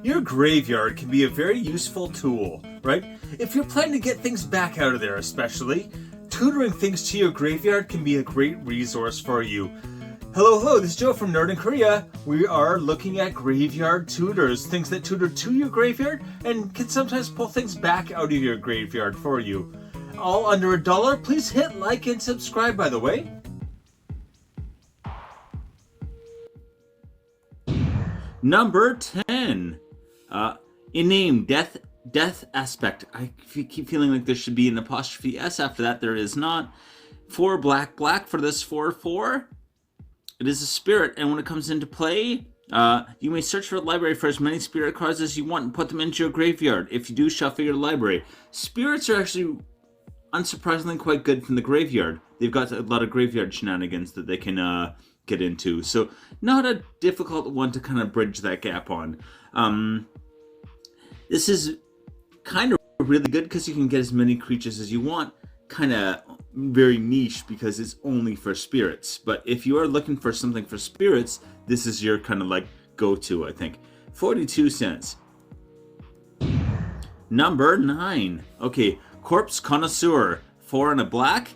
Your graveyard can be a very useful tool, right? If you're planning to get things back out of there especially, tutoring things to your graveyard can be a great resource for you. Hello, this is Joe from Nerd in Korea. We are looking at Graveyard Tutors, things that tutor to your graveyard and can sometimes pull things back out of your graveyard for you. All under $1. Please hit like and subscribe, by the way. Number 10. In name, death aspect. I keep feeling like there should be an apostrophe S after that. There is not. 4 black for this 4/4. It is a spirit, and when it comes into play, you may search for a library for as many spirit cards as you want and put them into your graveyard. If you do, shuffle your library. Spirits are actually unsurprisingly quite good from the graveyard. They've got a lot of graveyard shenanigans that they can get into, so not a difficult one to kind of bridge that gap on. This is kind of really good because you can get as many creatures as you want. Kind of very niche because it's only for spirits, but if you are looking for something for spirits, this is your kind of like go-to, I think. 42 cents. Number 9. Okay, Corpse Connoisseur. 4 and a black.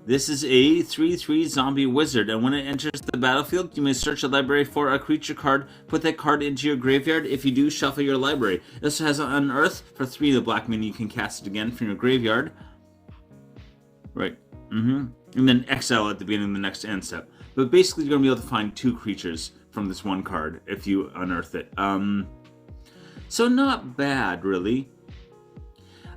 This is a 3/3 zombie wizard, and when it enters the battlefield, you may search a library for a creature card, put that card into your graveyard. If you do, shuffle your library. It also has an unearth for 3 of the black, meaning you can cast it again from your graveyard. Right. And then exile at the beginning of the next end step. But basically, you're going to be able to find 2 creatures from this one card if you unearth it. So not bad, really.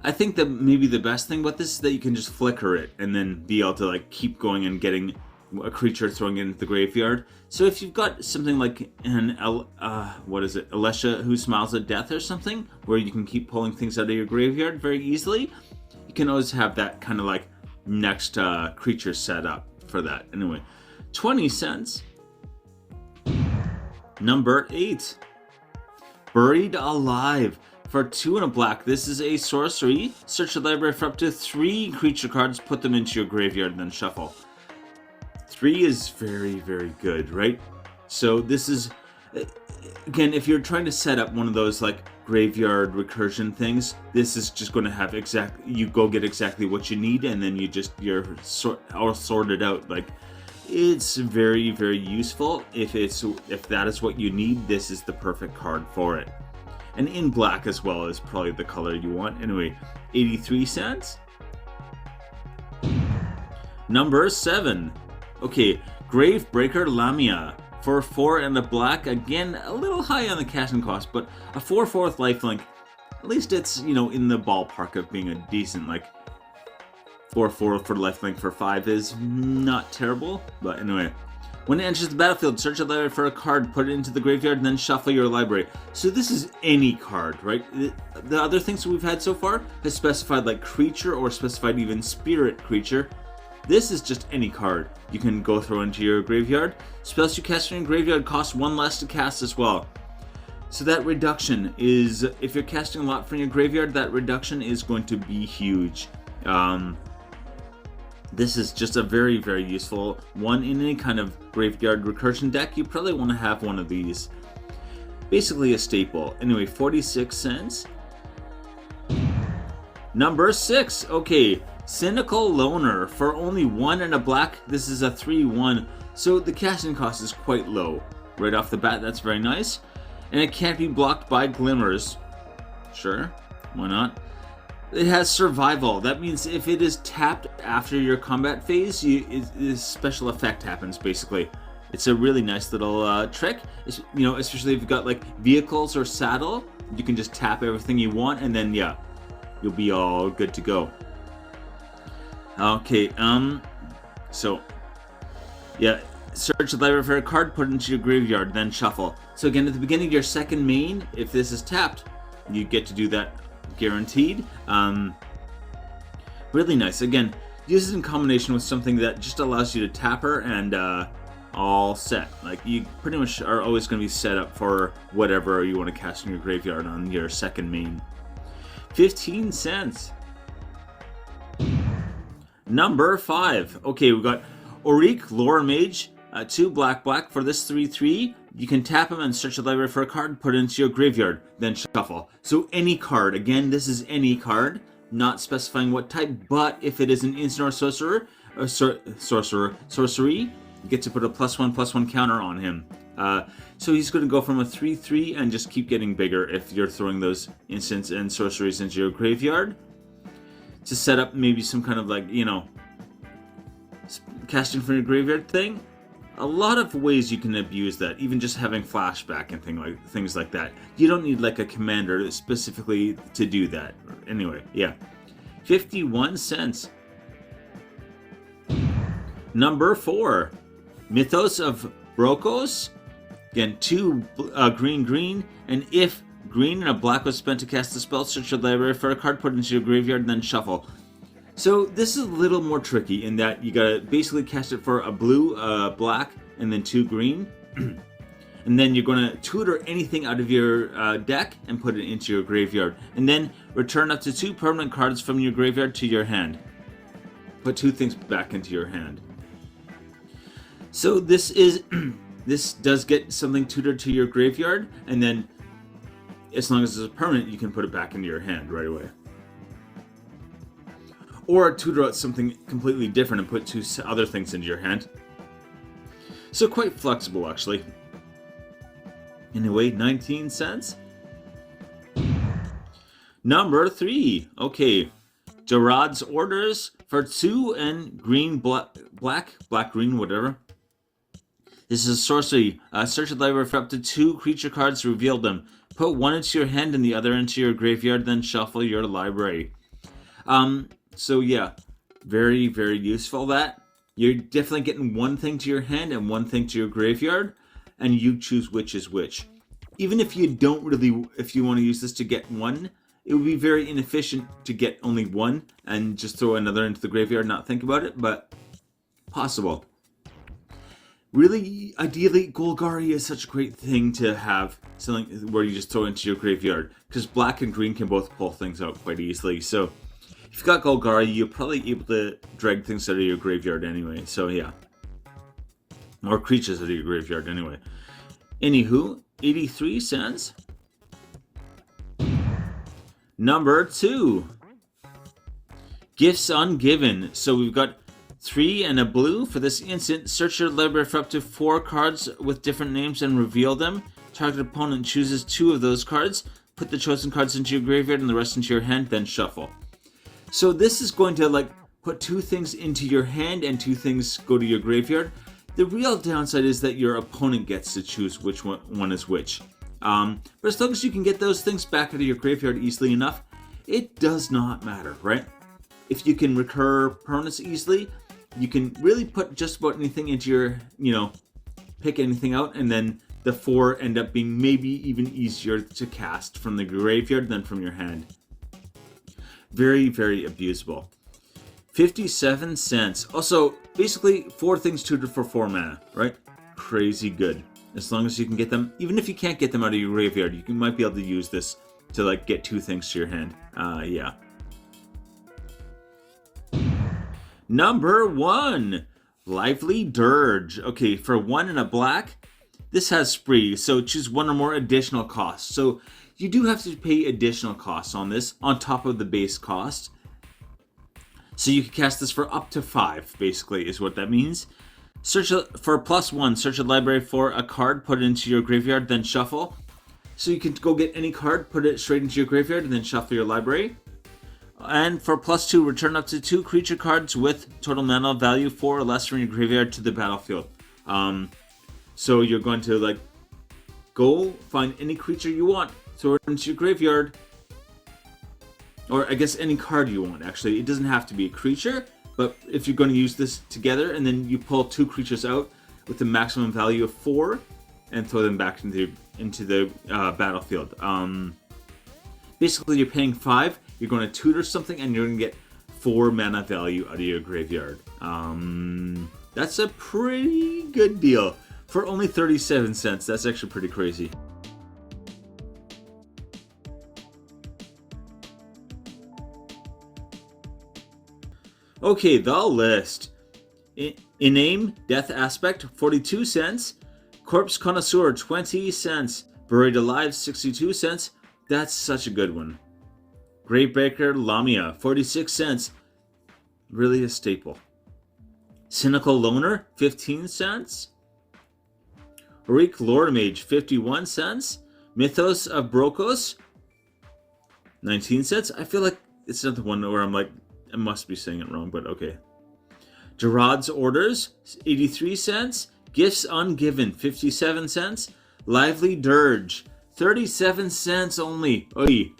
I think that maybe the best thing about this is that you can just flicker it and then be able to like keep going and getting a creature, throwing it into the graveyard. So if you've got something like an Alesha who smiles at death or something, where you can keep pulling things out of your graveyard very easily, you can always have that kind of like next creature set up for that. Anyway, 20 cents. Number 8. Buried Alive. For 2 and a black, this is a sorcery. Search the library for up to 3 creature cards, put them into your graveyard, and then shuffle. 3 is very, very good, right? So this is, again, if you're trying to set up one of those like graveyard recursion things, this is just going to have you go get exactly what you need, and then you're all sorted out. Like, it's very, very useful. If that is what you need, this is the perfect card for it. And in black as well is probably the color you want. Anyway, 83 cents. Number 7. Okay, Gravebreaker Lamia. For 4 and a black, again, a little high on the casting cost, but a 4/4 lifelink. At least it's, in the ballpark of being a decent, like, 4/4 for lifelink for 5 is not terrible. But anyway. When it enters the battlefield, search a library for a card, put it into the graveyard, and then shuffle your library. So this is any card, right? The other things that we've had so far has specified like creature or specified even spirit creature. This is just any card you can go throw into your graveyard. Spells you cast in your graveyard cost 1 less to cast as well. So that reduction is, if you're casting a lot from your graveyard, that reduction is going to be huge. This is just a very, very useful one in any kind of graveyard recursion deck. You probably want to have one of these. Basically a staple. Anyway, 46 cents. Number 6. Okay, Cynical Loner. For only 1 and a black, this is a 3/1. So the casting cost is quite low. Right off the bat, that's very nice. And it can't be blocked by glimmers. Sure, why not? It has survival. That means if it is tapped after your combat phase, a special effect happens, basically. It's a really nice little trick. Especially if you've got like vehicles or saddle, you can just tap everything you want, and then yeah, you'll be all good to go. Okay, so yeah, search the library for a card, put it into your graveyard, then shuffle. So again, at the beginning of your second main, if this is tapped, you get to do that. Guaranteed. Really nice. Again, use it in combination with something that just allows you to tap her and all set. Like, you pretty much are always going to be set up for whatever you want to cast in your graveyard on your second main. 15 cents. Number 5. Okay, we've got Auric Lore Mage. 2 black for this 3/3. you can tap them and search the library for a card, put it into your graveyard, then shuffle. So any card. Again, this is any card, not specifying what type, but if it is an instant or sorcery, you get to put a +1/+1 counter on him. So he's going to go from a 3/3 and just keep getting bigger if you're throwing those instants and sorceries into your graveyard to set up maybe some kind of, like, you know, casting from your graveyard thing. A lot of ways you can abuse that, even just having flashback and things like that. You don't need like a commander specifically to do that. Anyway, yeah. 51 cents. Number 4. Mythos of Brokos. Again, 2 green, and if green and a black was spent to cast the spell, search your library for a card, put it into your graveyard, and then shuffle. So this is a little more tricky in that you gotta basically cast it for a blue, black, and then 2 green. And then you're gonna tutor anything out of your deck and put it into your graveyard. And then return up to 2 permanent cards from your graveyard to your hand. Put 2 things back into your hand. So this is this does get something tutored to your graveyard, and then as long as it's a permanent, you can put it back into your hand right away. Or tutor out something completely different and put 2 other things into your hand. So quite flexible, actually. Anyway, 19 cents. Number 3. Okay. Gerard's Orders for 2 and green, black, green, whatever. This is a sorcery. Search the library for up to 2 creature cards, reveal them. Put 1 into your hand and the other into your graveyard, then shuffle your library. So yeah, very, very useful that. You're definitely getting 1 thing to your hand and 1 thing to your graveyard, and you choose which is which. Even if you don't really, if you want to use this to get 1, it would be very inefficient to get only 1 and just throw another into the graveyard and not think about it, but possible. Really, ideally, Golgari is such a great thing to have, something where you just throw into your graveyard, because black and green can both pull things out quite easily, so if you've got Golgari, you're probably able to drag things out of your graveyard anyway, so yeah. Or creatures out of your graveyard anyway. Anywho, 83 cents. Number 2. Gifts Ungiven. So we've got 3 and a blue for this instant. Search your library for up to 4 cards with different names and reveal them. Target opponent chooses 2 of those cards. Put the chosen cards into your graveyard and the rest into your hand, then shuffle. So this is going to like put 2 things into your hand and 2 things go to your graveyard. The real downside is that your opponent gets to choose which one is which. But as long as you can get those things back out of your graveyard easily enough, it does not matter, right? If you can recur permanents easily, you can really put just about anything into your, pick anything out, and then the 4 end up being maybe even easier to cast from the graveyard than from your hand. Very, very abusable. 57 cents. Also, basically 4 things tutored for 4 mana, right? Crazy good. As long as you can get them, even if you can't get them out of your graveyard, you might be able to use this to like get 2 things to your hand. Yeah. Number 1, Lively Dirge. Okay, for 1 and a black, this has spree, so choose 1 or more additional costs. So you do have to pay additional costs on this, on top of the base cost. So you can cast this for up to 5, basically, is what that means. Search for +1, search a library for a card, put it into your graveyard, then shuffle. So you can go get any card, put it straight into your graveyard, and then shuffle your library. And for +2, return up to 2 creature cards with total mana value 4 or less from your graveyard to the battlefield. So you're going to like go find any creature you want, throw it into your graveyard, or I guess any card you want. Actually, it doesn't have to be a creature, but if you're going to use this together, and then you pull 2 creatures out with a maximum value of 4, and throw them back into the battlefield. Basically, you're paying 5. You're going to tutor something, and you're going to get 4 mana value out of your graveyard. That's a pretty good deal. For only 37 cents, that's actually pretty crazy. Okay, the list. Iname, Death Aspect, 42 cents. Corpse Connoisseur, 20 cents. Buried Alive, 62 cents. That's such a good one. Gravebreaker Lamia, 46 cents. Really a staple. Cynical Loner, 15 cents. Auric Lord Mage, 51 cents. Mythos of Brokos, 19 cents. I feel like it's not the one where I'm like, I must be saying it wrong, but okay. Gerard's Orders, 83 cents. Gifts Ungiven, 57 cents. Lively Dirge, 37 cents only. Oy.